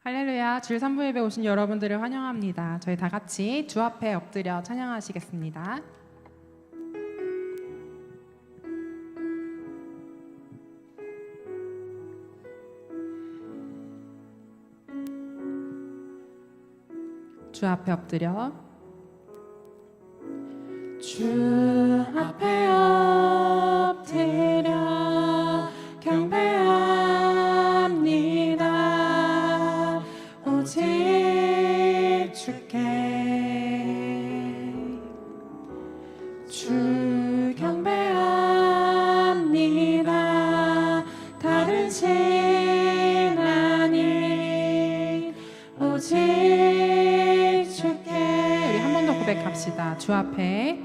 할렐루야, 주일 3부 예배 오신 여러분들을 환영합니다. 저희 다 같이 주 앞에 엎드려 찬양하시겠습니다. 주 앞에 엎드려 주 앞에 엎드려 경배합니다. 오직 주 경배합니다. 다른 신 아닌 오직 주께. 우리 한 번 더 고백합시다. 주 앞에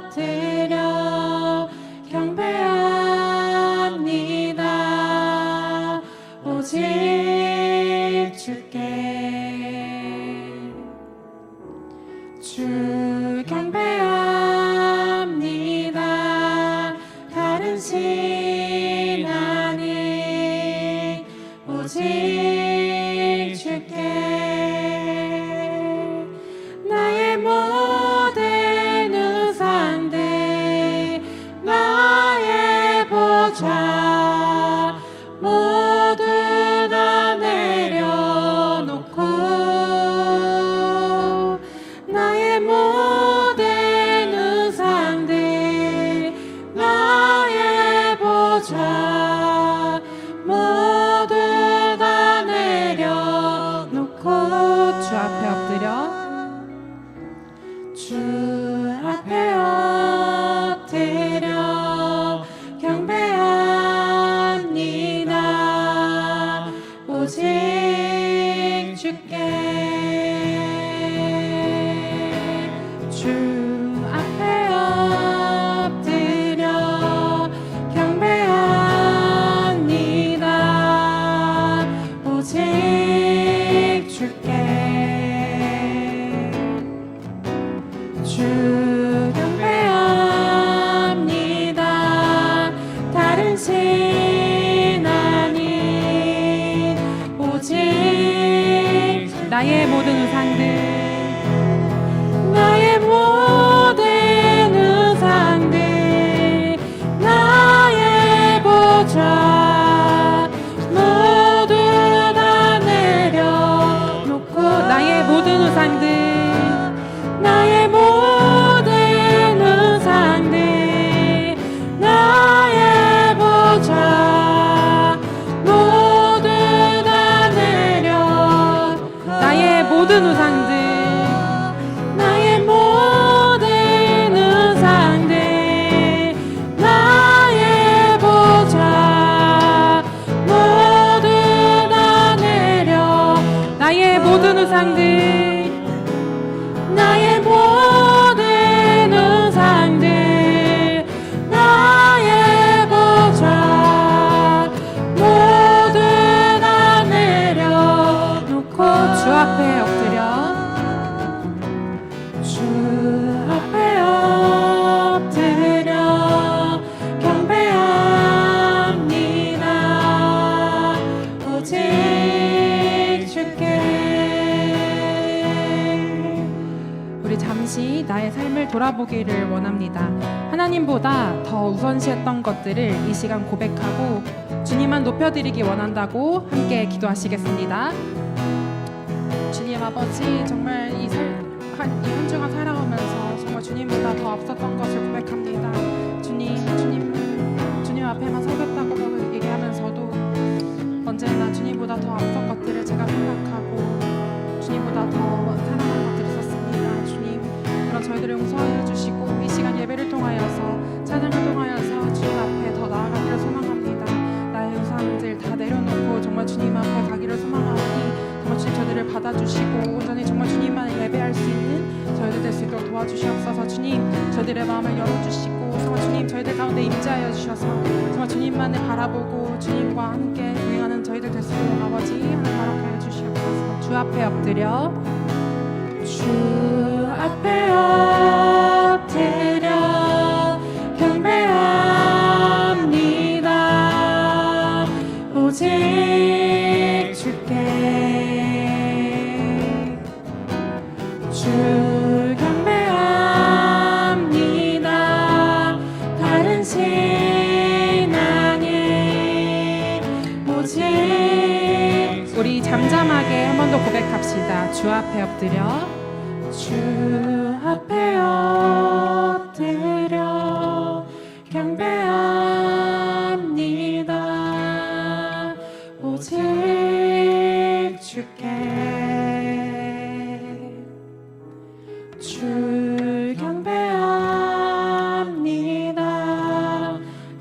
엎드려 경배합니다. 오직 주께. 주 경배합니다. 다른 신 아닌 오직 주께. 나의 모든 우상들 나의 보좌 모두 다 내려놓고 나의 모든 우상들 나의 보좌 모두 다 내려놓고 주 앞에 엎드려 주 앞에 엎드려 경배합니다. 오직 주께. 주 앞에 엎드려 경배합니다. 오직 주께. 주 경배합니다. 다른 신 아닌 오직 나의 모든 우상들 나의 모든 우상들 나의 보좌 모두 다 내려놓고 나의 모든 우상들 나의 모든 우상들 나의 보좌 모두 다 내려놓고 나의 모든 우상들 나의 모든 우상들 나의 보좌 모두 다 내려 나의 모든 우상들 나의 모든 우상들 나의 보좌 모두 다 내려놓고 주 앞에 엎드려 주 앞에 엎드려 경배합니다. 오직 주께. 우리 잠시 나의 삶을 돌아보기를 원합니다. 하나님보다 더 우선시했던 것들을 이 시간 고백하고 주님만 높여드리기 원한다고 함께 기도하시겠습니다. 주님 아버지, 정말 한 주간 살아가면서 정말 주님보다 더 앞섰던 것을 고백합니다. 주님 앞에만 서겠다고 얘기하면서도 언제나 주님보다 더 앞선 것들을 제가 생각하고 주님보다 더 사랑하는 것들이 있었습니다. 주님, 그런 저희들을 용서해 주시고 이 시간 예배를 통하여서 찬양을 통하여서 주님 앞에 더 나아가기를 소망합니다. 나의 우상들 다 내려놓고 정말 주님 앞에 가기를 소망하오니 정말 주님 저희들을 받아주시고 온전히 정말 주님만을 예배할 수 있는 저희들 될 수 있도록 도와주시옵소서. 주님, 저희들의 마음을 열어주시고 정말 주님 저희들 가운데 임재하여 주셔서 정말 주님만을 바라보고 주님과 함께 동행하는 저희들 될 수 있도록 아버지 하늘 바라게 해주시옵소서. 주 앞에 엎드려 주 앞에 엎드려 경배합니다. 오직 주께 주 경배합니다. 다른 신 아니 오직 우리 잠잠하게 한 번 더 고백합시다. 주 앞에 엎드려 주 앞에 엎드려 경배합니다. 오직 주께 주 경배합니다.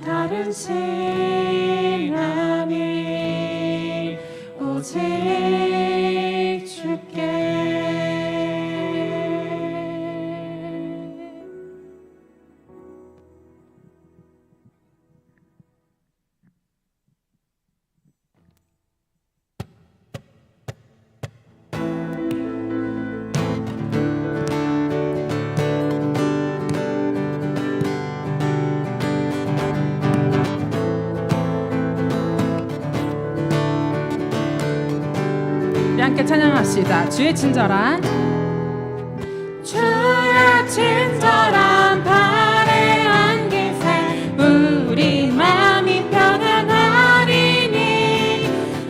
다른 신 아니 오직 주께 함께 찬양합시다. 주의 친절한 발에 안기세 우리 마음이 평안하리니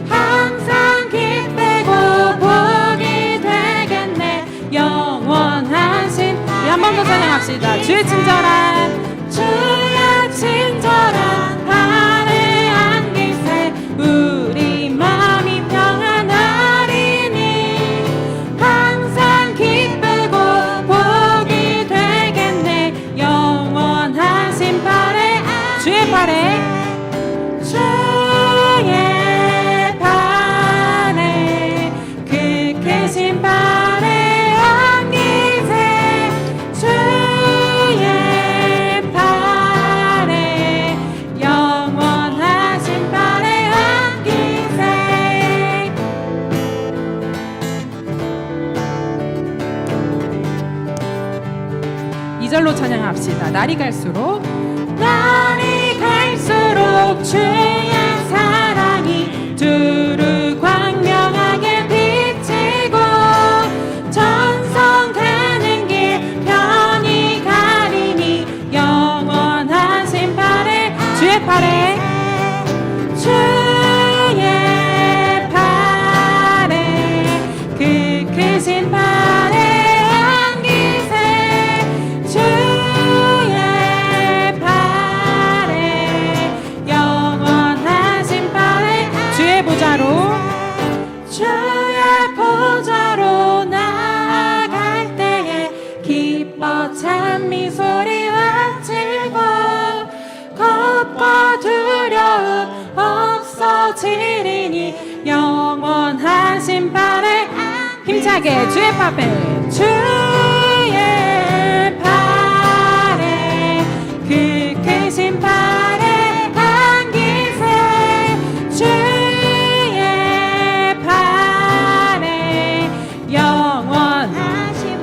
항상 기쁘고 복이 되겠네. 영원하신 한 번 더 찬양합시다. 주의 친절한 발에 안기세 우리 마음이 주의 발에 그 크신 발에 안기세 주의 발에 영원하신 발에 안기세. 이 절로 찬양합시다. 날이 갈수록 주의 사랑이 두루 광명하게 비치고 전성 가는 길 편히 가리니 영원하신 발에 주의 발에 그 크신 발에 안기세 주의 보좌로 나아갈 때에 기뻐 찬미 소리 외치고 겁과 두려움 없어지리니 영원하신 발에 힘차게 주의 발에 그 크신 발에 안기세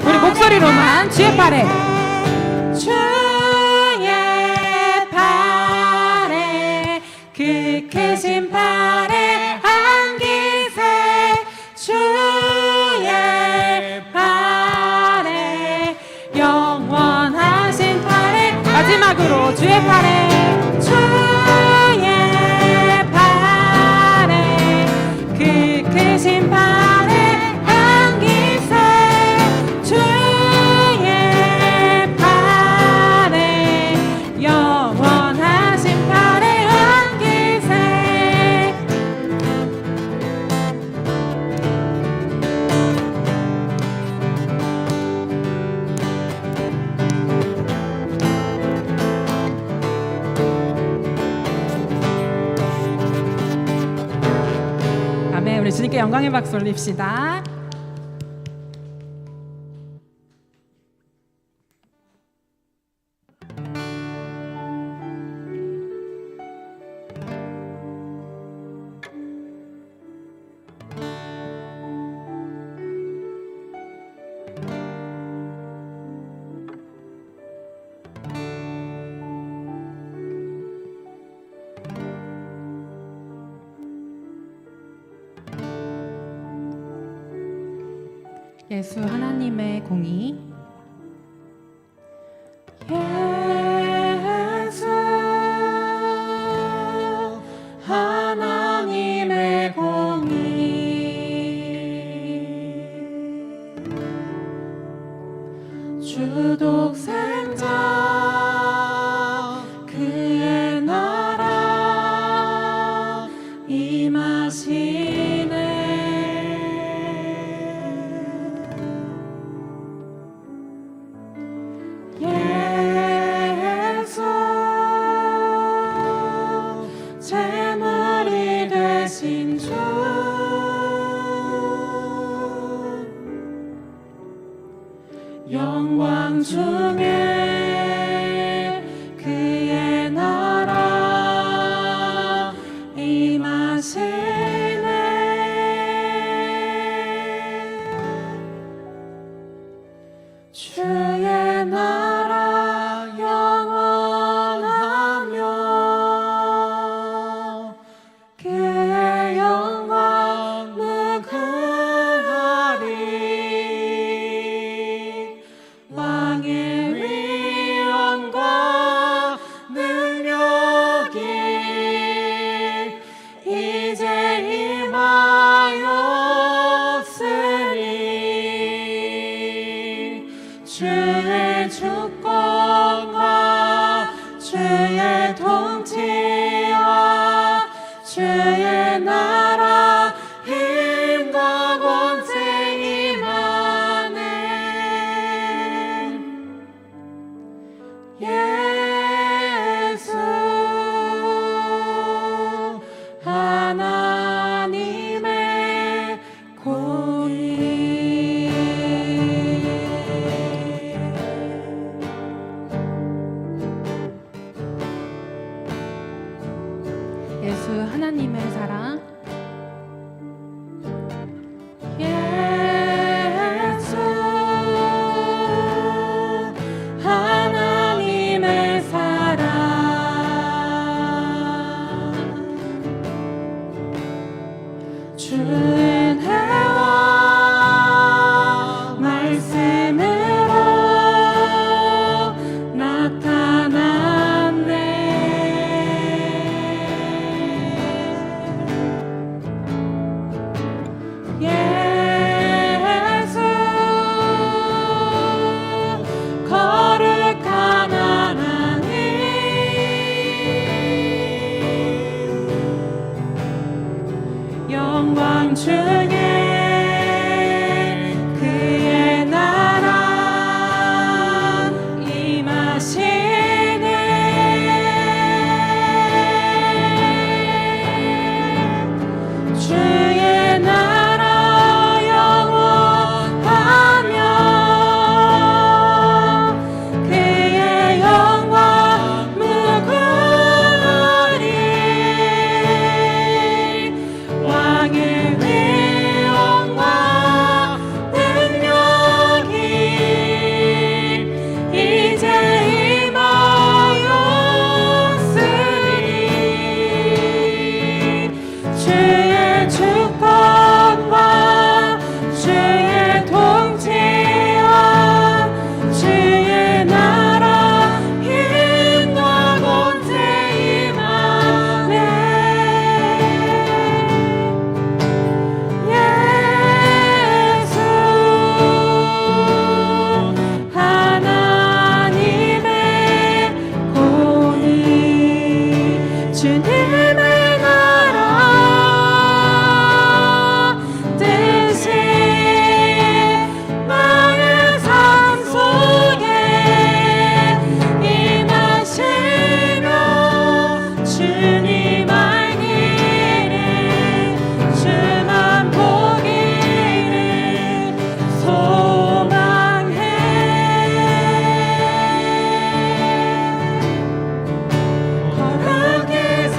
우리 목소리로만 주의 발에 그 크신 발에 안기세 주의 발에 영원하신 발에 마지막으로 주의 발에 그 크신 발에 우리 주님께 영광의 박수 올립시다. 예수 하나님의 공의. 예수 하나님의 공의. 주 독생자 그의 나라 임하시네. 예수 제물이 되신 주 영광 중에 그의 나라 임하시네. 주의 나라 영원하며 그의 영광 무궁하리. 왕의 위엄과 능력이 이제 임하였으니 주의 주권과 주의 통치와 주의 나라 힘과 권세 임하네. 예수 하나님의 공의. 예수 하나님의 사랑. 예수 하나님의 사랑. 주 은혜와 말씀으로 나타났네. 예수 거룩한 하나님 영광 중에 그의 나라 임하시네. 주의 나라 영원하며 그의 영광 무궁하리. 왕의 위엄과 능력이 이제 임하였으니 주의 주권과 주의 통치와 주의 나라 힘과 권세 임하네. 예수 하나님의 공의. 주님의 나라 뜻이 나의 삶 속에 임하시며 주님 알기를 주만 보기를 소망해. 거룩히 살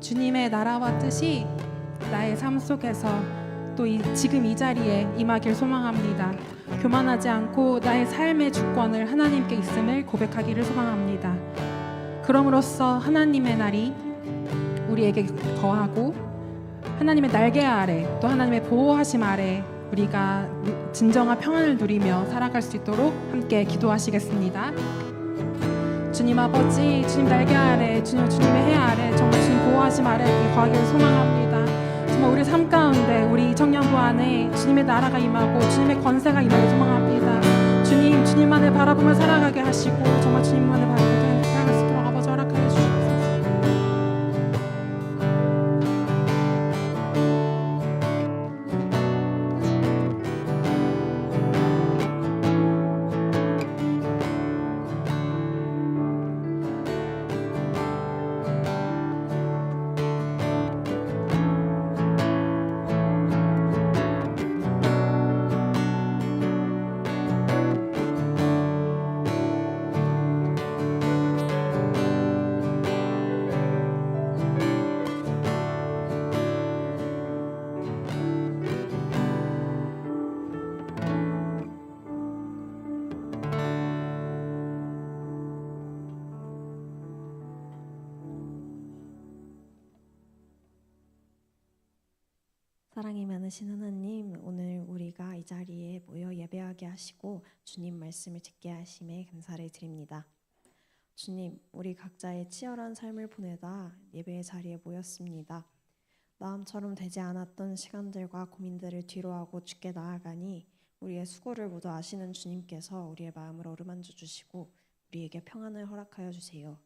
주님의 나라와 뜻이 나의 삶 속에서 또 지금 이 자리에 임하길 소망합니다. 교만하지 않고 나의 삶의 주권을 하나님께 있음을 고백하기를 소망합니다. 그럼으로써 하나님의 날이 우리에게 거하고 하나님의 날개 아래 또 하나님의 보호하심 아래 우리가 진정한 평안을 누리며 살아갈 수 있도록 함께 기도하시겠습니다. 주님 아버지, 주님 날개 아래, 주님의 해 아래, 정말 주님 보호하심 아래 거하기를 소망합니다. 정말 우리 삶 가운데 우리 청년부 안에 주님의 나라가 임하고 주님의 권세가 임하길 소망합니다. 주님만을 바라보며 살아가게 하시고 정말 주님만을 바라보며 살아갈 수 있도록 아버지 허락하여 주시옵소서. 사랑이 많으신 하나님, 오늘 우리가 이 자리에 모여 예배하게 하시고 주님 말씀을 듣게 하심에 감사를 드립니다. 주님, 우리 각자의 치열한 삶을 보내다 예배의 자리에 모였습니다. 마음처럼 되지 않았던 시간들과 고민들을 뒤로하고 주께 나아가니 우리의 수고를 모두 아시는 주님께서 우리의 마음을 어루만져 주시고 우리에게 평안을 허락하여 주세요.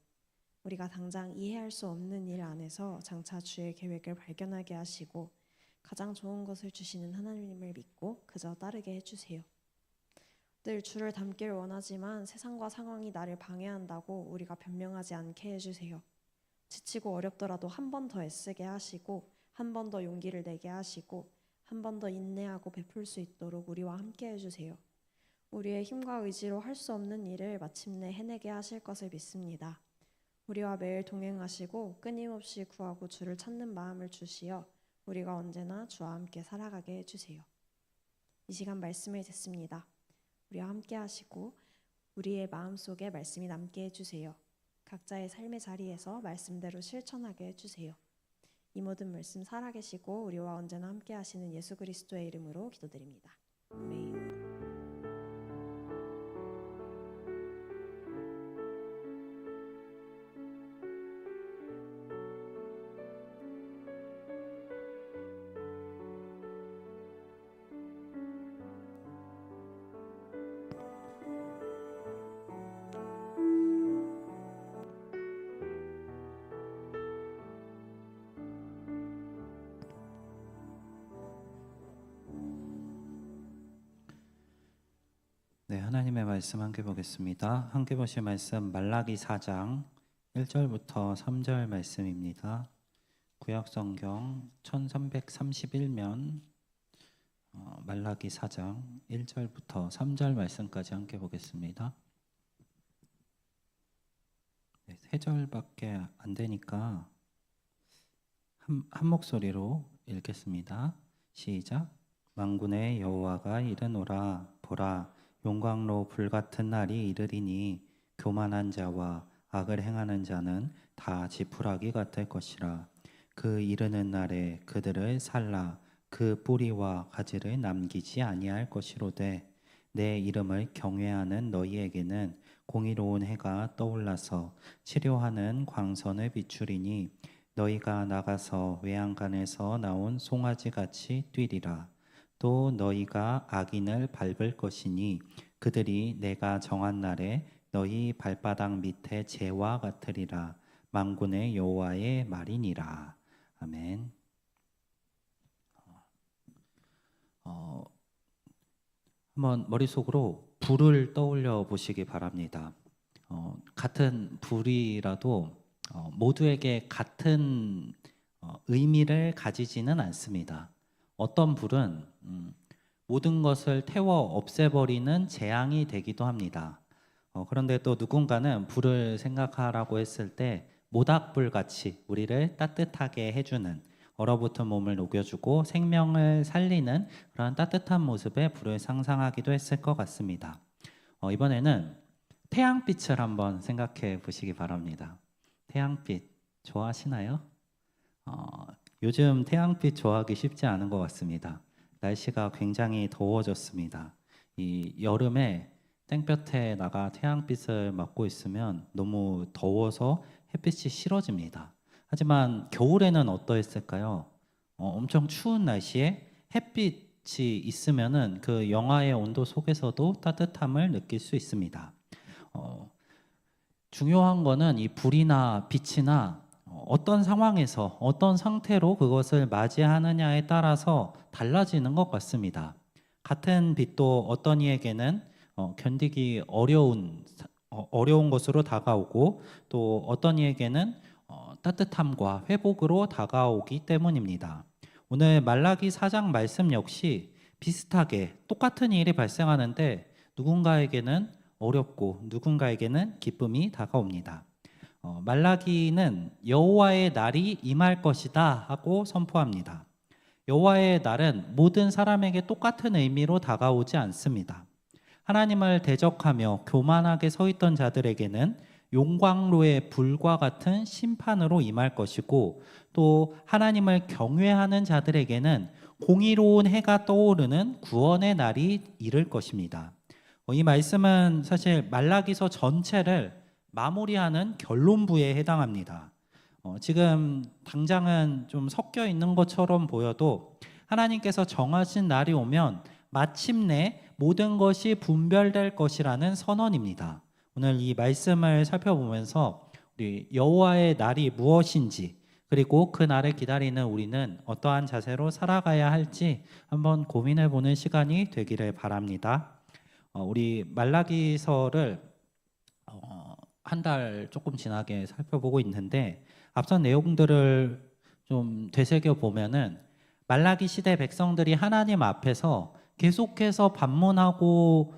우리가 당장 이해할 수 없는 일 안에서 장차 주의 계획을 발견하게 하시고 가장 좋은 것을 주시는 하나님을 믿고 그저 따르게 해주세요. 늘 주를 닮기를 원하지만 세상과 상황이 나를 방해한다고 우리가 변명하지 않게 해주세요. 지치고 어렵더라도 한 번 더 애쓰게 하시고 한 번 더 용기를 내게 하시고 한 번 더 인내하고 베풀 수 있도록 우리와 함께 해주세요. 우리의 힘과 의지로 할 수 없는 일을 마침내 해내게 하실 것을 믿습니다. 우리와 매일 동행하시고 끊임없이 구하고 주를 찾는 마음을 주시어 우리가 언제나 주와 함께 살아가게 해주세요. 이 시간 말씀을 듣습니다. 우리와 함께 하시고 우리의 마음속에 말씀이 남게 해주세요. 각자의 삶의 자리에서 말씀대로 실천하게 해주세요. 이 모든 말씀 살아계시고 우리와 언제나 함께 하시는 예수 그리스도의 이름으로 기도드립니다. 아멘. 네, 하나님의 말씀 함께 보겠습니다. 함께 보실 말씀 말라기 4장 1절부터 3절 말씀입니다. 구약성경 1331면 말라기 4장 1절부터 3절 말씀까지 함께 보겠습니다. 네, 3절밖에 안 되니까 한 목소리로 읽겠습니다. 시작. 만군의 여호와가 이르노라. 보라, 용광로 불같은 날이 이르리니 교만한 자와 악을 행하는 자는 다 지푸라기 같을 것이라. 그 이르는 날에 그들을 살라 그 뿌리와 가지를 남기지 아니할 것이로되 내 이름을 경외하는 너희에게는 공의로운 해가 떠올라서 치료하는 광선을 비추리니 너희가 나가서 외양간에서 나온 송아지같이 뛰리라. 또 너희가 악인을 밟을 것이니 그들이 내가 정한 날에 너희 발바닥 밑에 재와 같으리라. 만군의 여호와의 말이니라. 아멘. 한번 머릿속으로 불을 떠올려 보시기 바랍니다. 같은 불이라도 모두에게 같은 의미를 가지지는 않습니다. 어떤 불은 모든 것을 태워 없애버리는 재앙이 되기도 합니다. 그런데 또 누군가는 불을 생각하라고 했을 때 모닥불 같이 우리를 따뜻하게 해주는, 얼어붙은 몸을 녹여주고 생명을 살리는 그런 따뜻한 모습의 불을 상상하기도 했을 것 같습니다. 이번에는 태양빛을 한번 생각해 보시기 바랍니다. 태양빛 좋아하시나요? 요즘 태양빛 좋아하기 쉽지 않은 것 같습니다. 날씨가 굉장히 더워졌습니다. 이 여름에 땡볕에 나가 태양빛을 맞고 있으면 너무 더워서 햇빛이 싫어집니다. 하지만 겨울에는 어떠했을까요? 엄청 추운 날씨에 햇빛이 있으면은 그 영하의 온도 속에서도 따뜻함을 느낄 수 있습니다. 중요한 거는 이 불이나 빛이나 어떤 상황에서 어떤 상태로 그것을 맞이하느냐에 따라서 달라지는 것 같습니다. 같은 빛도 어떤 이에게는 견디기 어려운 것으로 다가오고, 또 어떤 이에게는 따뜻함과 회복으로 다가오기 때문입니다. 오늘 말라기 4장 말씀 역시 비슷하게 똑같은 일이 발생하는데 누군가에게는 어렵고 누군가에게는 기쁨이 다가옵니다. 말라기는 여호와의 날이 임할 것이다 하고 선포합니다. 여호와의 날은 모든 사람에게 똑같은 의미로 다가오지 않습니다. 하나님을 대적하며 교만하게 서 있던 자들에게는 용광로의 불과 같은 심판으로 임할 것이고, 또 하나님을 경외하는 자들에게는 공의로운 해가 떠오르는 구원의 날이 이를 것입니다. 이 말씀은 사실 말라기서 전체를 마무리하는 결론부에 해당합니다. 지금 당장은 좀 섞여 있는 것처럼 보여도 하나님께서 정하신 날이 오면 마침내 모든 것이 분별될 것이라는 선언입니다. 오늘 이 말씀을 살펴보면서 우리 여호와의 날이 무엇인지, 그리고 그 날을 기다리는 우리는 어떠한 자세로 살아가야 할지 한번 고민해 보는 시간이 되기를 바랍니다. 우리 말라기서를 한 달 조금 지나게 살펴보고 있는데, 앞선 내용들을 좀 되새겨 보면은 말라기 시대 백성들이 하나님 앞에서 계속해서 반문하고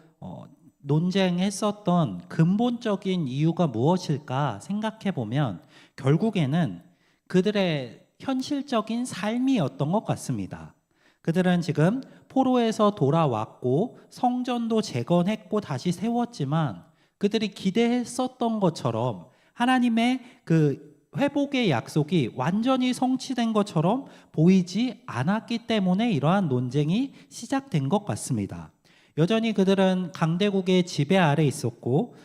논쟁했었던 근본적인 이유가 무엇일까 생각해 보면 결국에는 그들의 현실적인 삶이었던 것 같습니다. 그들은 지금 포로에서 돌아왔고 성전도 재건했고 다시 세웠지만, 그들이 기대했었던 것처럼 하나님의 그 회복의 약속이 완전히 성취된 것처럼 보이지 않았기 때문에 이러한 논쟁이 시작된 것 같습니다. 여전히 그들은 강대국의 지배 아래 있었고,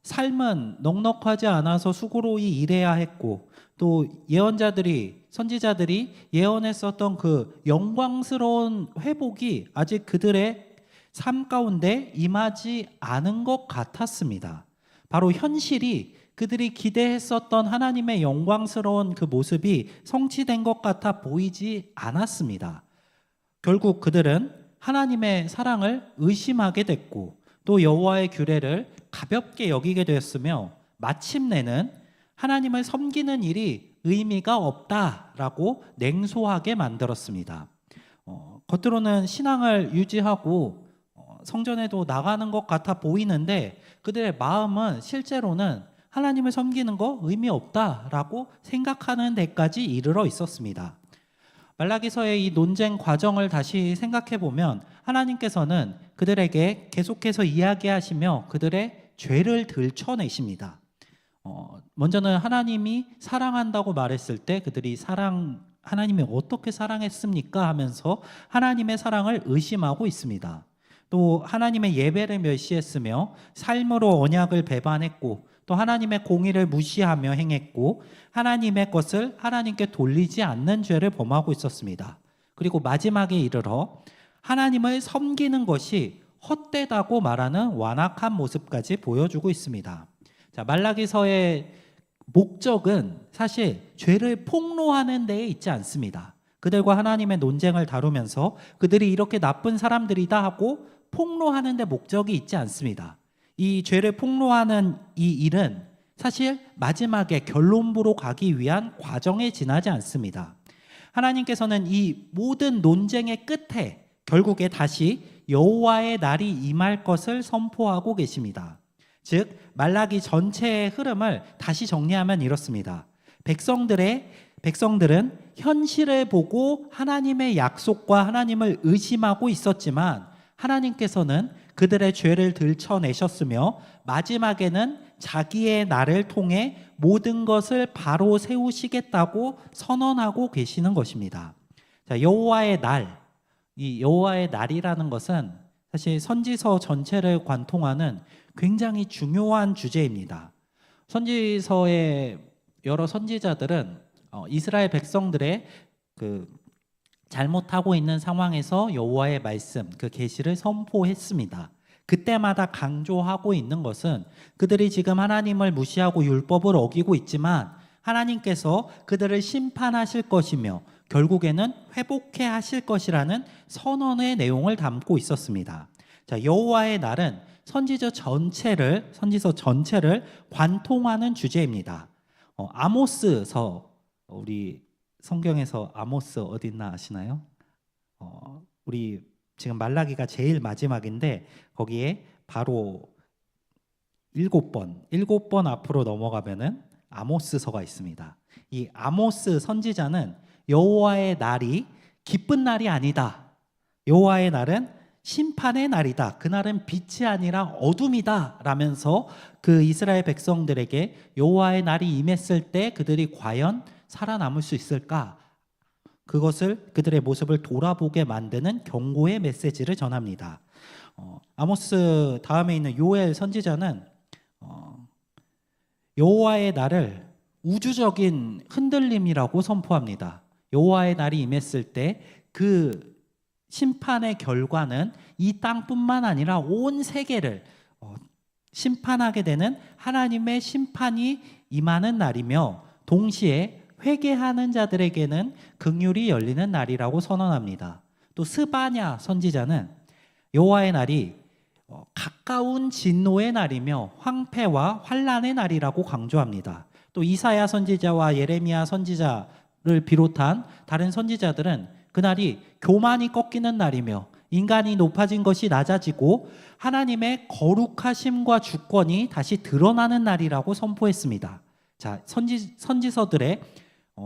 삶은 넉넉하지 않아서 수고로이 일해야 했고, 또 예언자들이, 선지자들이 예언했었던 그 영광스러운 회복이 아직 그들의 삶 가운데 임하지 않은 것 같았습니다. 바로 현실이 그들이 기대했었던 하나님의 영광스러운 그 모습이 성취된 것 같아 보이지 않았습니다. 결국 그들은 하나님의 사랑을 의심하게 됐고, 또 여호와의 규례를 가볍게 여기게 되었으며, 마침내는 하나님을 섬기는 일이 의미가 없다라고 냉소하게 만들었습니다. 겉으로는 신앙을 유지하고 성전에도 나가는 것 같아 보이는데, 그들의 마음은 실제로는 하나님을 섬기는 거 의미 없다라고 생각하는 데까지 이르러 있었습니다. 말라기서의 이 논쟁 과정을 다시 생각해 보면 하나님께서는 그들에게 계속해서 이야기하시며 그들의 죄를 들춰내십니다. 먼저는 하나님이 사랑한다고 말했을 때 그들이 하나님이 어떻게 사랑했습니까 하면서 하나님의 사랑을 의심하고 있습니다. 또 하나님의 예배를 멸시했으며 삶으로 언약을 배반했고, 또 하나님의 공의를 무시하며 행했고, 하나님의 것을 하나님께 돌리지 않는 죄를 범하고 있었습니다. 그리고 마지막에 이르러 하나님을 섬기는 것이 헛되다고 말하는 완악한 모습까지 보여주고 있습니다. 자, 말라기서의 목적은 사실 죄를 폭로하는 데에 있지 않습니다. 그들과 하나님의 논쟁을 다루면서 그들이 이렇게 나쁜 사람들이다 하고 폭로하는 데 목적이 있지 않습니다. 이 죄를 폭로하는 이 일은 사실 마지막에 결론부로 가기 위한 과정에 지나지 않습니다. 하나님께서는 이 모든 논쟁의 끝에 결국에 다시 여호와의 날이 임할 것을 선포하고 계십니다. 즉 말라기 전체의 흐름을 다시 정리하면 이렇습니다. 백성들은 현실을 보고 하나님의 약속과 하나님을 의심하고 있었지만 하나님께서는 그들의 죄를 들춰내셨으며 마지막에는 자기의 날을 통해 모든 것을 바로 세우시겠다고 선언하고 계시는 것입니다. 자, 여호와의 날, 이 여호와의 날이라는 것은 사실 선지서 전체를 관통하는 굉장히 중요한 주제입니다. 선지서의 여러 선지자들은 이스라엘 백성들의 그 잘못하고 있는 상황에서 여호와의 말씀, 그 계시를 선포했습니다. 그때마다 강조하고 있는 것은 그들이 지금 하나님을 무시하고 율법을 어기고 있지만 하나님께서 그들을 심판하실 것이며 결국에는 회복해 하실 것이라는 선언의 내용을 담고 있었습니다. 자, 여호와의 날은 선지서 전체를 관통하는 주제입니다. 아모스서, 우리 성경에서 아모스 어디 있나 아시나요? 우리 지금 말라기가 제일 마지막인데 거기에 바로 7번 앞으로 넘어가면은 아모스서가 있습니다. 이 아모스 선지자는 여호와의 날이 기쁜 날이 아니다. 여호와의 날은 심판의 날이다. 그날은 빛이 아니라 어둠이다. 라면서 그 이스라엘 백성들에게 여호와의 날이 임했을 때 그들이 과연 살아남을 수 있을까? 그것을 그들의 모습을 돌아보게 만드는 경고의 메시지를 전합니다. 아모스 다음에 있는 요엘 선지자는 여호와의 날을 우주적인 흔들림이라고 선포합니다. 여호와의 날이 임했을 때 그 심판의 결과는 이 땅뿐만 아니라 온 세계를 심판하게 되는 하나님의 심판이 임하는 날이며 동시에 회개하는 자들에게는 긍휼이 열리는 날이라고 선언합니다. 또 스바냐 선지자는 여호와의 날이 가까운 진노의 날이며 황폐와 환난의 날이라고 강조합니다. 또 이사야 선지자와 예레미야 선지자를 비롯한 다른 선지자들은 그날이 교만이 꺾이는 날이며 인간이 높아진 것이 낮아지고 하나님의 거룩하심과 주권이 다시 드러나는 날이라고 선포했습니다. 자, 선지서들의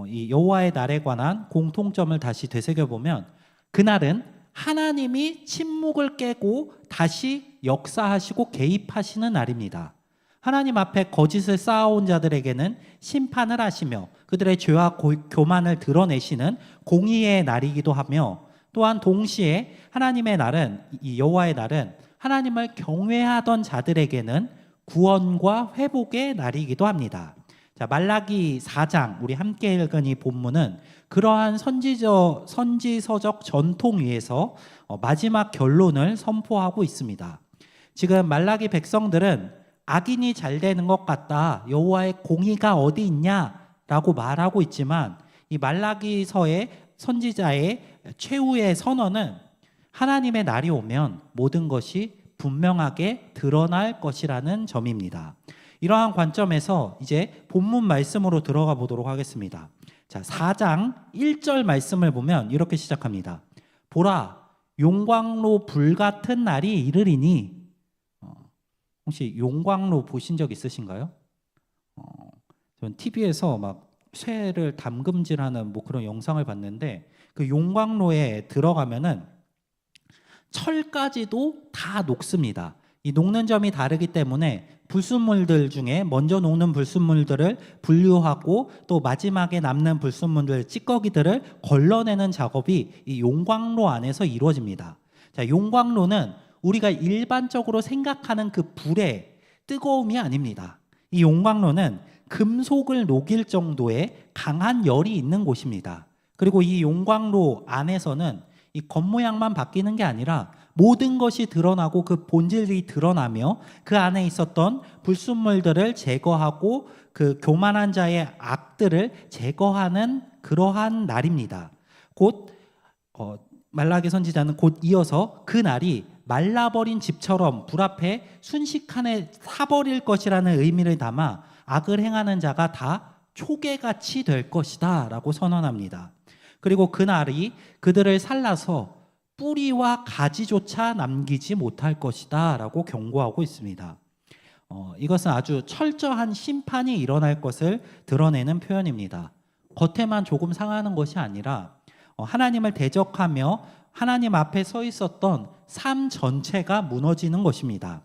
이 여호와의 날에 관한 공통점을 다시 되새겨보면 그날은 하나님이 침묵을 깨고 다시 역사하시고 개입하시는 날입니다. 하나님 앞에 거짓을 쌓아온 자들에게는 심판을 하시며 그들의 죄와 교만을 드러내시는 공의의 날이기도 하며 또한 동시에 하나님의 날은, 이 여호와의 날은 하나님을 경외하던 자들에게는 구원과 회복의 날이기도 합니다. 자, 말라기 4장 우리 함께 읽은 이 본문은 그러한 선지서적 전통 위에서 마지막 결론을 선포하고 있습니다. 지금 말라기 백성들은 악인이 잘 되는 것 같다, 여호와의 공의가 어디 있냐라고 말하고 있지만 이 말라기서의 선지자의 최후의 선언은 하나님의 날이 오면 모든 것이 분명하게 드러날 것이라는 점입니다. 이러한 관점에서 이제 본문 말씀으로 들어가 보도록 하겠습니다. 자, 4장 1절 말씀을 보면 이렇게 시작합니다. 보라, 용광로 불같은 날이 이르리니. 혹시 용광로 보신 적 있으신가요? 전 TV에서 막 쇠를 담금질하는 뭐 그런 영상을 봤는데 그 용광로에 들어가면은 철까지도 다 녹습니다. 이 녹는 점이 다르기 때문에 불순물들 중에 먼저 녹는 불순물들을 분류하고 또 마지막에 남는 불순물들, 찌꺼기들을 걸러내는 작업이 이 용광로 안에서 이루어집니다. 자, 용광로는 우리가 일반적으로 생각하는 그 불의 뜨거움이 아닙니다. 이 용광로는 금속을 녹일 정도의 강한 열이 있는 곳입니다. 그리고 이 용광로 안에서는 이 겉모양만 바뀌는 게 아니라 모든 것이 드러나고 그 본질이 드러나며 그 안에 있었던 불순물들을 제거하고 그 교만한 자의 악들을 제거하는 그러한 날입니다. 곧 말라기 선지자는 곧 이어서 그 날이 말라버린 집처럼 불 앞에 순식간에 타버릴 것이라는 의미를 담아 악을 행하는 자가 다 초계같이 될 것이다 라고 선언합니다. 그리고 그 날이 그들을 살라서 뿌리와 가지조차 남기지 못할 것이다 라고 경고하고 있습니다. 이것은 아주 철저한 심판이 일어날 것을 드러내는 표현입니다. 겉에만 조금 상하는 것이 아니라 하나님을 대적하며 하나님 앞에 서 있었던 삶 전체가 무너지는 것입니다.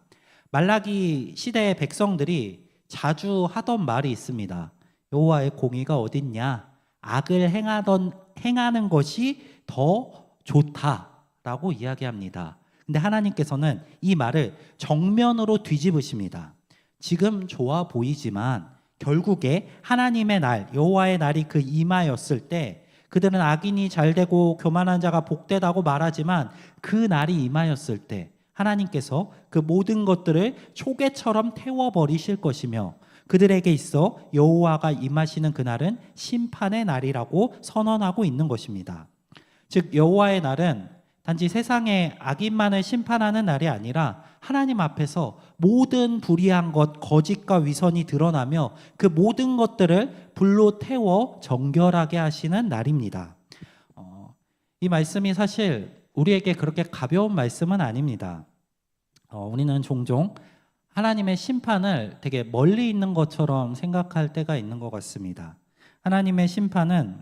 말라기 시대의 백성들이 자주 하던 말이 있습니다. 여호와의 공의가 어딨냐? 악을 행하는 것이 더 좋다라고 이야기합니다. 근데 하나님께서는 이 말을 정면으로 뒤집으십니다. 지금 좋아 보이지만 결국에 하나님의 날, 여호와의 날이 그 임하였을 때 그들은 악인이 잘되고 교만한 자가 복되다고 말하지만 그 날이 임하였을 때 하나님께서 그 모든 것들을 초계처럼 태워버리실 것이며 그들에게 있어 여호와가 임하시는 그날은 심판의 날이라고 선언하고 있는 것입니다. 즉 여호와의 날은 단지 세상의 악인만을 심판하는 날이 아니라 하나님 앞에서 모든 불의한 것, 거짓과 위선이 드러나며 그 모든 것들을 불로 태워 정결하게 하시는 날입니다. 이 말씀이 사실 우리에게 그렇게 가벼운 말씀은 아닙니다. 우리는 종종 하나님의 심판을 되게 멀리 있는 것처럼 생각할 때가 있는 것 같습니다. 하나님의 심판은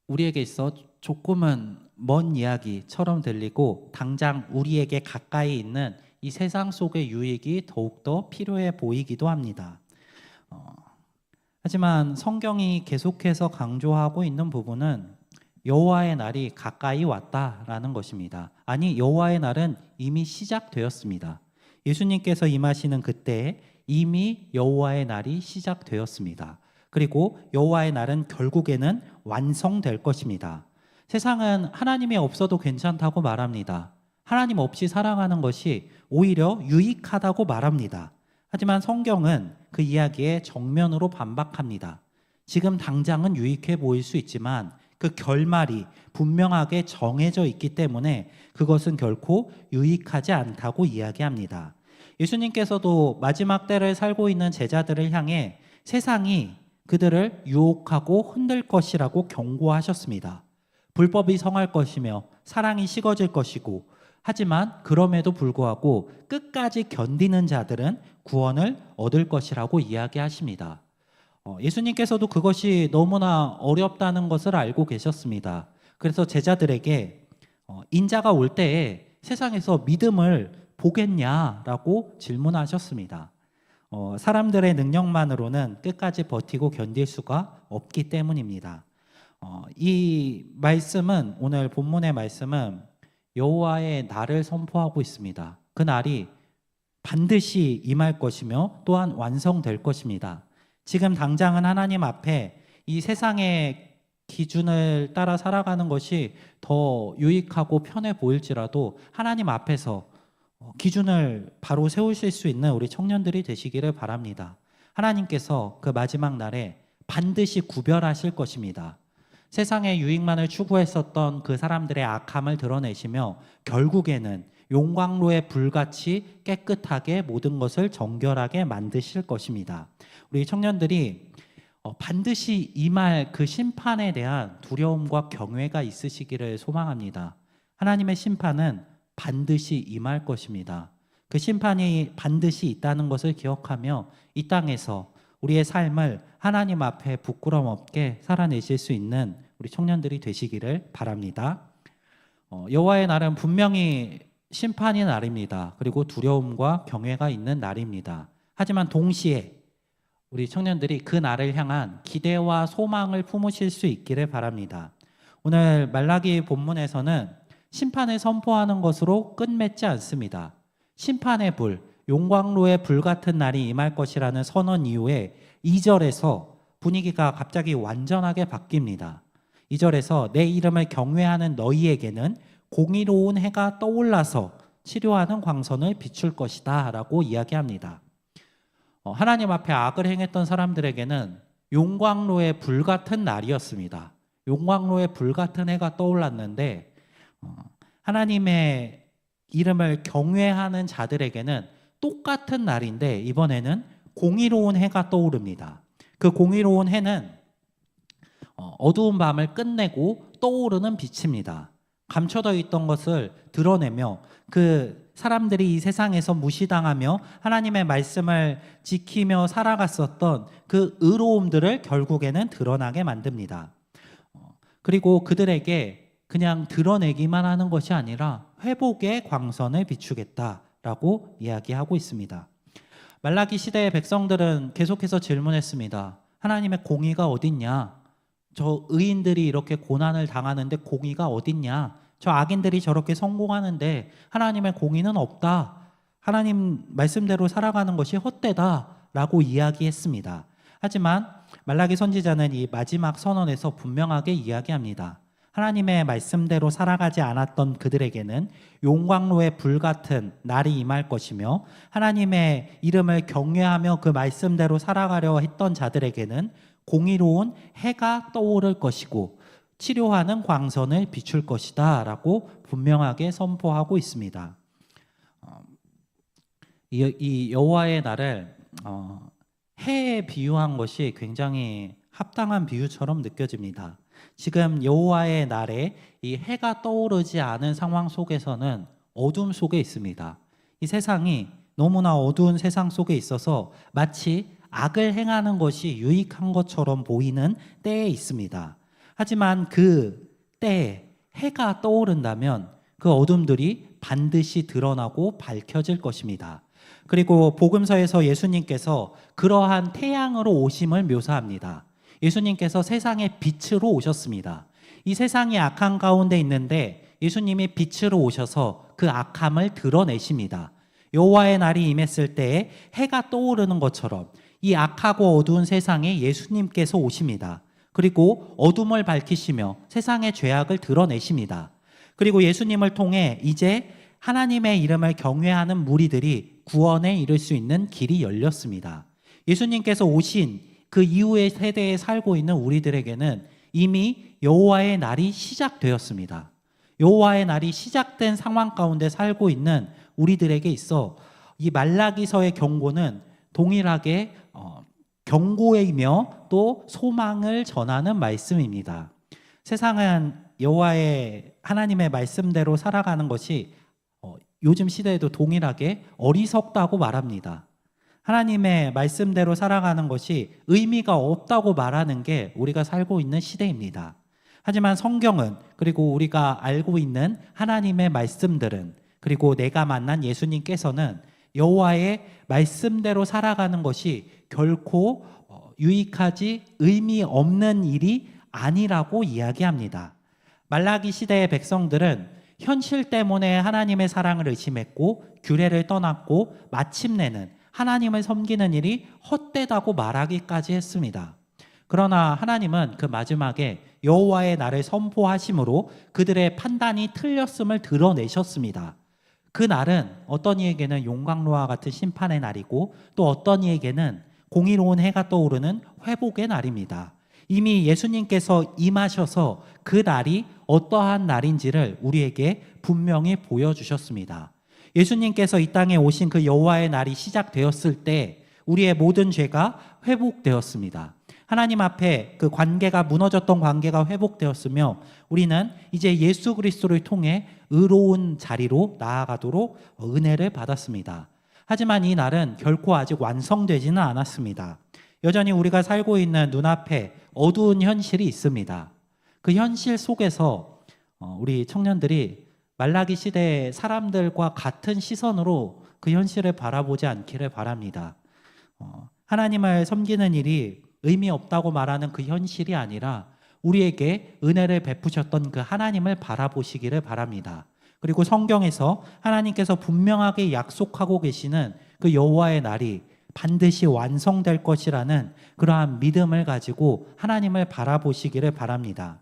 우리에게 있어 조금은 먼 이야기처럼 들리고 당장 우리에게 가까이 있는 이 세상 속의 유익이 더욱더 필요해 보이기도 합니다. 하지만 성경이 계속해서 강조하고 있는 부분은 여호와의 날이 가까이 왔다라는 것입니다. 아니, 여호와의 날은 이미 시작되었습니다. 예수님께서 임하시는 그때 이미 여호와의 날이 시작되었습니다. 그리고 여호와의 날은 결국에는 완성될 것입니다. 세상은 하나님이 없어도 괜찮다고 말합니다. 하나님 없이 살아가는 것이 오히려 유익하다고 말합니다. 하지만 성경은 그 이야기에 정면으로 반박합니다. 지금 당장은 유익해 보일 수 있지만 그 결말이 분명하게 정해져 있기 때문에 그것은 결코 유익하지 않다고 이야기합니다. 예수님께서도 마지막 때를 살고 있는 제자들을 향해 세상이 그들을 유혹하고 흔들 것이라고 경고하셨습니다. 불법이 성할 것이며 사랑이 식어질 것이고 하지만 그럼에도 불구하고 끝까지 견디는 자들은 구원을 얻을 것이라고 이야기하십니다. 예수님께서도 그것이 너무나 어렵다는 것을 알고 계셨습니다. 그래서 제자들에게 인자가 올 때에 세상에서 믿음을 보겠냐라고 질문하셨습니다. 사람들의 능력만으로는 끝까지 버티고 견딜 수가 없기 때문입니다. 이 말씀은, 오늘 본문의 말씀은 여호와의 날을 선포하고 있습니다. 그 날이 반드시 임할 것이며 또한 완성될 것입니다. 지금 당장은 하나님 앞에 이 세상의 기준을 따라 살아가는 것이 더 유익하고 편해 보일지라도 하나님 앞에서 기준을 바로 세우실 수 있는 우리 청년들이 되시기를 바랍니다. 하나님께서 그 마지막 날에 반드시 구별하실 것입니다. 세상의 유익만을 추구했었던 그 사람들의 악함을 드러내시며 결국에는 용광로의 불같이 깨끗하게 모든 것을 정결하게 만드실 것입니다. 우리 청년들이 반드시 임할 그 심판에 대한 두려움과 경외가 있으시기를 소망합니다. 하나님의 심판은 반드시 임할 것입니다. 그 심판이 반드시 있다는 것을 기억하며 이 땅에서 우리의 삶을 하나님 앞에 부끄럼 없게 살아내실 수 있는 우리 청년들이 되시기를 바랍니다. 여호와의 날은 분명히 심판의 날입니다. 그리고 두려움과 경외가 있는 날입니다. 하지만 동시에 우리 청년들이 그 날을 향한 기대와 소망을 품으실 수 있기를 바랍니다. 오늘 말라기 본문에서는 심판을 선포하는 것으로 끝맺지 않습니다. 심판의 불, 용광로의 불 같은 날이 임할 것이라는 선언 이후에 2절에서 분위기가 갑자기 완전하게 바뀝니다. 2절에서 내 이름을 경외하는 너희에게는 공의로운 해가 떠올라서 치료하는 광선을 비출 것이다 라고 이야기합니다. 하나님 앞에 악을 행했던 사람들에게는 용광로의 불 같은 날이었습니다. 용광로의 불 같은 해가 떠올랐는데 하나님의 이름을 경외하는 자들에게는 똑같은 날인데 이번에는 공의로운 해가 떠오릅니다. 그 공의로운 해는 어두운 밤을 끝내고 떠오르는 빛입니다. 감춰져 있던 것을 드러내며 그 사람들이 이 세상에서 무시당하며 하나님의 말씀을 지키며 살아갔었던 그 의로움들을 결국에는 드러나게 만듭니다. 그리고 그들에게 그냥 드러내기만 하는 것이 아니라 회복의 광선을 비추겠다라고 이야기하고 있습니다. 말라기 시대의 백성들은 계속해서 질문했습니다. 하나님의 공의가 어딨냐? 저 의인들이 이렇게 고난을 당하는데 공의가 어딨냐? 저 악인들이 저렇게 성공하는데 하나님의 공의는 없다. 하나님 말씀대로 살아가는 것이 헛되다라고 이야기했습니다. 하지만 말라기 선지자는 이 마지막 선언에서 분명하게 이야기합니다. 하나님의 말씀대로 살아가지 않았던 그들에게는 용광로의 불같은 날이 임할 것이며 하나님의 이름을 경외하며 그 말씀대로 살아가려 했던 자들에게는 공의로운 해가 떠오를 것이고 치료하는 광선을 비출 것이다 라고 분명하게 선포하고 있습니다. 이 여호와의 날을 해에 비유한 것이 굉장히 합당한 비유처럼 느껴집니다. 지금 여호와의 날에 이 해가 떠오르지 않은 상황 속에서는 어둠 속에 있습니다. 이 세상이 너무나 어두운 세상 속에 있어서 마치 악을 행하는 것이 유익한 것처럼 보이는 때에 있습니다. 하지만 그 때에 해가 떠오른다면 그 어둠들이 반드시 드러나고 밝혀질 것입니다. 그리고 복음서에서 예수님께서 그러한 태양으로 오심을 묘사합니다. 예수님께서 세상의 빛으로 오셨습니다. 이 세상이 악한 가운데 있는데 예수님이 빛으로 오셔서 그 악함을 드러내십니다. 여호와의 날이 임했을 때에 해가 떠오르는 것처럼 이 악하고 어두운 세상에 예수님께서 오십니다. 그리고 어둠을 밝히시며 세상의 죄악을 드러내십니다. 그리고 예수님을 통해 이제 하나님의 이름을 경외하는 무리들이 구원에 이를 수 있는 길이 열렸습니다. 예수님께서 오신 그 이후의 세대에 살고 있는 우리들에게는 이미 여호와의 날이 시작되었습니다. 여호와의 날이 시작된 상황 가운데 살고 있는 우리들에게 있어 이 말라기서의 경고는 동일하게 경고이며 또 소망을 전하는 말씀입니다. 세상은 여호와의 하나님의 말씀대로 살아가는 것이 요즘 시대에도 동일하게 어리석다고 말합니다. 하나님의 말씀대로 살아가는 것이 의미가 없다고 말하는 게 우리가 살고 있는 시대입니다. 하지만 성경은 그리고 우리가 알고 있는 하나님의 말씀들은 그리고 내가 만난 예수님께서는 여호와의 말씀대로 살아가는 것이 결코 유익하지 의미 없는 일이 아니라고 이야기합니다. 말라기 시대의 백성들은 현실 때문에 하나님의 사랑을 의심했고 규례를 떠났고 마침내는 하나님을 섬기는 일이 헛되다고 말하기까지 했습니다. 그러나 하나님은 그 마지막에 여호와의 날을 선포하심으로 그들의 판단이 틀렸음을 드러내셨습니다. 그 날은 어떤 이에게는 용광로와 같은 심판의 날이고 또 어떤 이에게는 공의로운 해가 떠오르는 회복의 날입니다. 이미 예수님께서 임하셔서 그 날이 어떠한 날인지를 우리에게 분명히 보여주셨습니다. 예수님께서 이 땅에 오신 그 여호와의 날이 시작되었을 때 우리의 모든 죄가 회복되었습니다. 하나님 앞에 그 관계가 무너졌던 관계가 회복되었으며 우리는 이제 예수 그리스도를 통해 의로운 자리로 나아가도록 은혜를 받았습니다. 하지만 이 날은 결코 아직 완성되지는 않았습니다. 여전히 우리가 살고 있는 눈앞에 어두운 현실이 있습니다. 그 현실 속에서 우리 청년들이 말라기 시대의 사람들과 같은 시선으로 그 현실을 바라보지 않기를 바랍니다. 하나님을 섬기는 일이 의미 없다고 말하는 그 현실이 아니라 우리에게 은혜를 베푸셨던 그 하나님을 바라보시기를 바랍니다. 그리고 성경에서 하나님께서 분명하게 약속하고 계시는 그 여호와의 날이 반드시 완성될 것이라는 그러한 믿음을 가지고 하나님을 바라보시기를 바랍니다.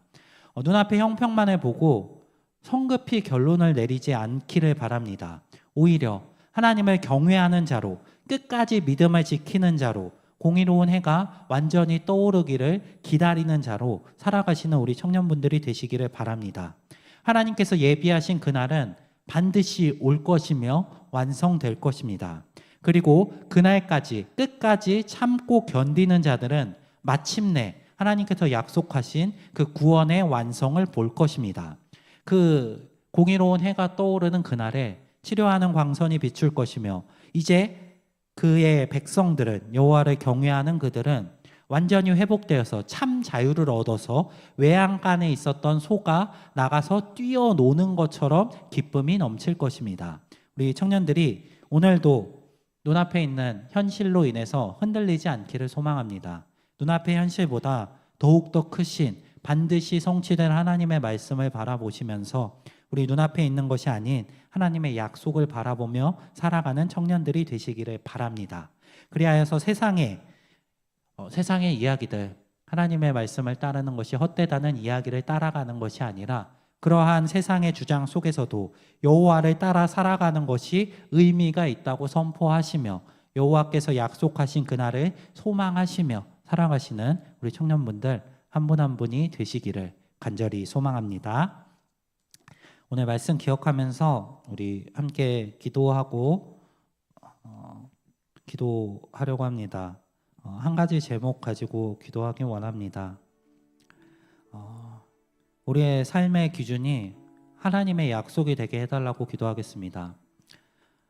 눈앞의 형편만을 보고 성급히 결론을 내리지 않기를 바랍니다. 오히려 하나님을 경외하는 자로 끝까지 믿음을 지키는 자로 공의로운 해가 완전히 떠오르기를 기다리는 자로 살아가시는 우리 청년분들이 되시기를 바랍니다. 하나님께서 예비하신 그날은 반드시 올 것이며 완성될 것입니다. 그리고 그날까지 끝까지 참고 견디는 자들은 마침내 하나님께서 약속하신 그 구원의 완성을 볼 것입니다. 그 공의로운 해가 떠오르는 그날에 치료하는 광선이 비출 것이며 이제 그의 백성들은 여호와를 경외하는 그들은 완전히 회복되어서 참 자유를 얻어서 외양간에 있었던 소가 나가서 뛰어노는 것처럼 기쁨이 넘칠 것입니다. 우리 청년들이 오늘도 눈앞에 있는 현실로 인해서 흔들리지 않기를 소망합니다. 눈앞의 현실보다 더욱더 크신 반드시 성취될 하나님의 말씀을 바라보시면서 우리 눈앞에 있는 것이 아닌 하나님의 약속을 바라보며 살아가는 청년들이 되시기를 바랍니다. 그리하여서 세상의 이야기들, 하나님의 말씀을 따르는 것이 헛되다는 이야기를 따라가는 것이 아니라 그러한 세상의 주장 속에서도 여호와를 따라 살아가는 것이 의미가 있다고 선포하시며 여호와께서 약속하신 그날을 소망하시며 살아가시는 우리 청년분들 한 분 한 분이 되시기를 간절히 소망합니다. 오늘 말씀 기억하면서 우리 함께 기도하고 기도하려고 합니다. 한 가지 제목 가지고 기도하기 원합니다. 우리의 삶의 기준이 하나님의 약속이 되게 해달라고 기도하겠습니다.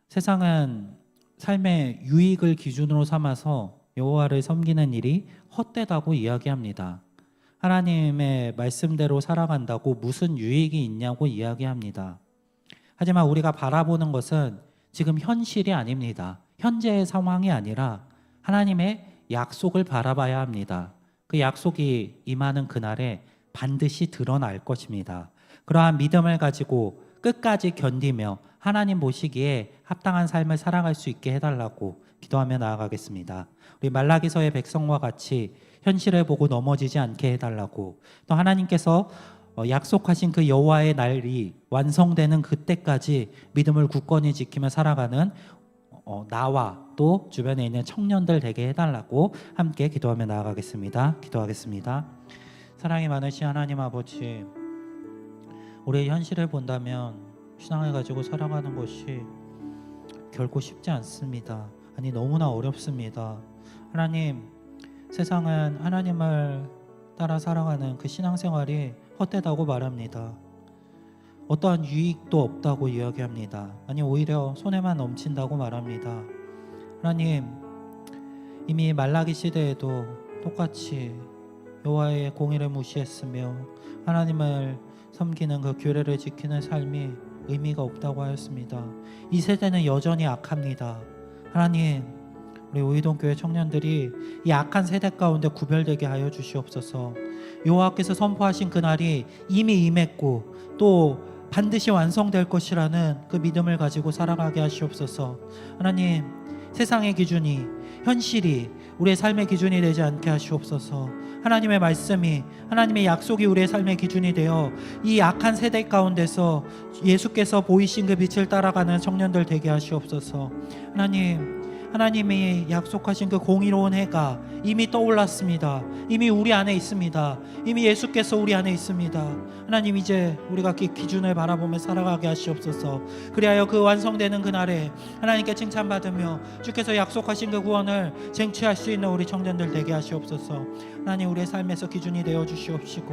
세상은 삶의 유익을 기준으로 삼아서 여호와를 섬기는 일이 헛되다고 이야기합니다. 하나님의 말씀대로 살아간다고 무슨 유익이 있냐고 이야기합니다. 하지만 우리가 바라보는 것은 지금 현실이 아닙니다. 현재의 상황이 아니라 하나님의 약속을 바라봐야 합니다. 그 약속이 임하는 그날에 반드시 드러날 것입니다. 그러한 믿음을 가지고 끝까지 견디며 하나님 보시기에 합당한 삶을 살아갈 수 있게 해달라고 기도하며 나아가겠습니다. 우리 말라기서의 백성과 같이 현실을 보고 넘어지지 않게 해달라고, 또 하나님께서 약속하신 그 여호와의 날이 완성되는 그때까지 믿음을 굳건히 지키며 살아가는 나와 또 주변에 있는 청년들 되게 해달라고 함께 기도하며 나아가겠습니다. 기도하겠습니다. 사랑이 많으신 하나님 아버지, 우리의 현실을 본다면 신앙을 가지고 살아가는 것이 결코 쉽지 않습니다. 아니 너무나 어렵습니다. 하나님, 세상은 하나님을 따라 살아가는 그 신앙생활이 헛되다고 말합니다. 어떠한 유익도 없다고 이야기합니다. 아니 오히려 손해만 넘친다고 말합니다. 하나님, 이미 말라기 시대에도 똑같이 여호와의 공의를 무시했으며 하나님을 섬기는 그 규례를 지키는 삶이 의미가 없다고 하였습니다. 이 세대는 여전히 악합니다. 하나님, 우리 오이동교회 청년들이 이 악한 세대 가운데 구별되게 하여 주시옵소서. 여호와께서 선포하신 그날이 이미 임했고 또 반드시 완성될 것이라는 그 믿음을 가지고 살아가게 하시옵소서. 하나님, 세상의 기준이, 현실이 우리의 삶의 기준이 되지 않게 하시옵소서. 하나님의 말씀이, 하나님의 약속이 우리의 삶의 기준이 되어 이 악한 세대 가운데서 예수께서 보이신 그 빛을 따라가는 청년들 되게 하시옵소서. 하나님이 약속하신 그 공의로운 해가 이미 떠올랐습니다. 이미 우리 안에 있습니다. 이미 예수께서 우리 안에 있습니다. 하나님, 이제 우리가 그 기준을 바라보며 살아가게 하시옵소서. 그리하여 그 완성되는 그날에 하나님께 칭찬받으며 주께서 약속하신 그 구원을 쟁취할 수 있는 우리 청년들 되게 하시옵소서. 하나님, 우리의 삶에서 기준이 되어 주시옵시고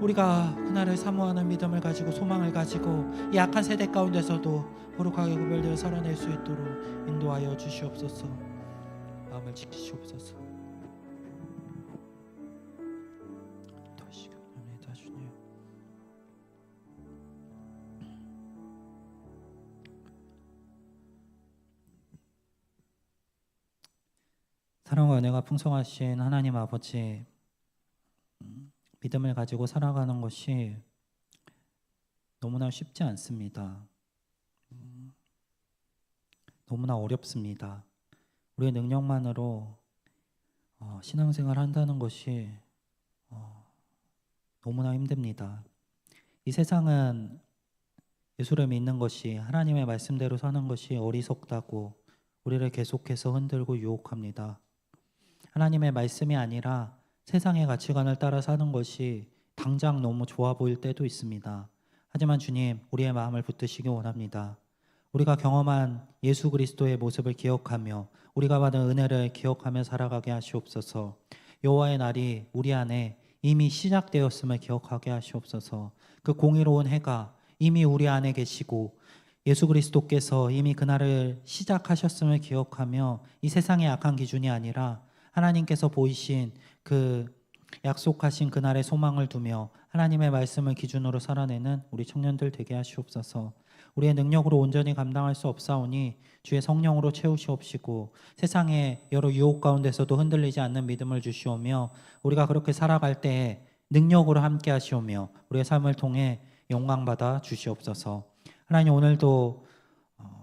우리가 그날을 사모하는 믿음을 가지고 소망을 가지고 이 악한 세대 가운데서도 거룩하게 구별되어 살아낼 수 있도록 인도하여 주시옵소서. 마음을 지키시옵소서. 도와주시옵소서. 주님. 사랑과 은혜가 풍성하신 하나님 아버지, 믿음을 가지고 살아가는 것이 너무나 쉽지 않습니다. 너무나 어렵습니다. 우리의 능력만으로 신앙생활 한다는 것이 너무나 힘듭니다. 이 세상은 예수를 믿는 것이, 하나님의 말씀대로 사는 것이 어리석다고 우리를 계속해서 흔들고 유혹합니다. 하나님의 말씀이 아니라 세상의 가치관을 따라 사는 것이 당장 너무 좋아 보일 때도 있습니다. 하지만 주님, 우리의 마음을 붙드시기 원합니다. 우리가 경험한 예수 그리스도의 모습을 기억하며 우리가 받은 은혜를 기억하며 살아가게 하시옵소서. 여호와의 날이 우리 안에 이미 시작되었음을 기억하게 하시옵소서. 그 공의로운 해가 이미 우리 안에 계시고 예수 그리스도께서 이미 그날을 시작하셨음을 기억하며 이 세상의 악한 기준이 아니라 하나님께서 보이신 그 약속하신 그날의 소망을 두며 하나님의 말씀을 기준으로 살아내는 우리 청년들 되게 하시옵소서. 우리의 능력으로 온전히 감당할 수 없사오니 주의 성령으로 채우시옵시고 세상의 여러 유혹 가운데서도 흔들리지 않는 믿음을 주시오며 우리가 그렇게 살아갈 때에 능력으로 함께 하시오며 우리의 삶을 통해 영광받아 주시옵소서. 하나님, 오늘도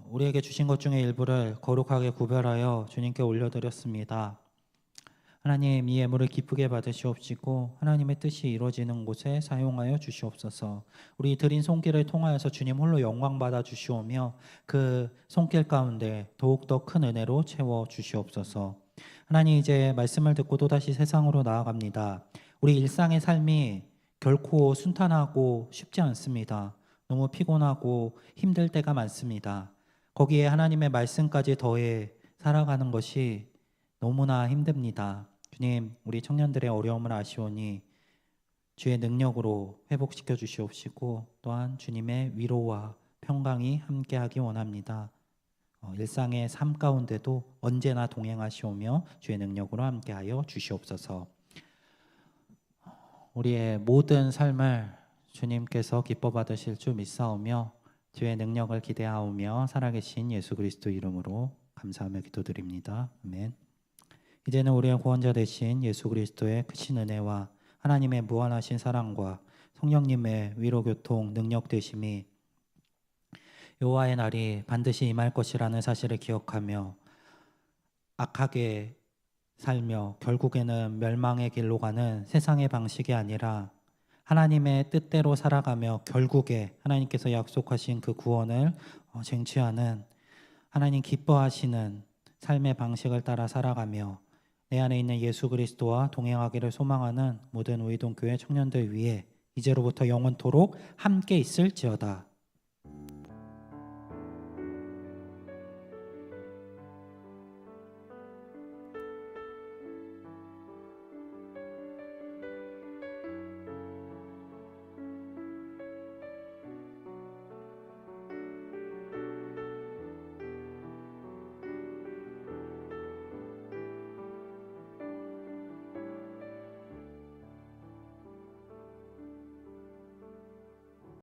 우리에게 주신 것 중에 일부를 거룩하게 구별하여 주님께 올려드렸습니다. 하나님, 이 예물을 기쁘게 받으시옵시고 하나님의 뜻이 이루어지는 곳에 사용하여 주시옵소서. 우리 드린 손길을 통하여서 주님 홀로 영광 받아 주시오며 그 손길 가운데 더욱더 큰 은혜로 채워 주시옵소서. 하나님, 이제 말씀을 듣고 또다시 세상으로 나아갑니다. 우리 일상의 삶이 결코 순탄하고 쉽지 않습니다. 너무 피곤하고 힘들 때가 많습니다. 거기에 하나님의 말씀까지 더해 살아가는 것이 너무나 힘듭니다. 주님, 우리 청년들의 어려움을 아시오니 주의 능력으로 회복시켜 주시옵시고 또한 주님의 위로와 평강이 함께하기 원합니다. 일상의 삶 가운데도 언제나 동행하시오며 주의 능력으로 함께하여 주시옵소서. 우리의 모든 삶을 주님께서 기뻐 받으실 줄 믿사오며 주의 능력을 기대하오며 살아계신 예수 그리스도 이름으로 감사하며 기도드립니다. 아멘. 이제는 우리의 구원자 되신 예수 그리스도의 크신 은혜와 하나님의 무한하신 사랑과 성령님의 위로 교통 능력 되심이 여호와의 날이 반드시 임할 것이라는 사실을 기억하며 악하게 살며 결국에는 멸망의 길로 가는 세상의 방식이 아니라 하나님의 뜻대로 살아가며 결국에 하나님께서 약속하신 그 구원을 쟁취하는 하나님 기뻐하시는 삶의 방식을 따라 살아가며 내 안에 있는 예수 그리스도와 동행하기를 소망하는 모든 우이동교회 청년들 위해 이제로부터 영원토록 함께 있을지어다.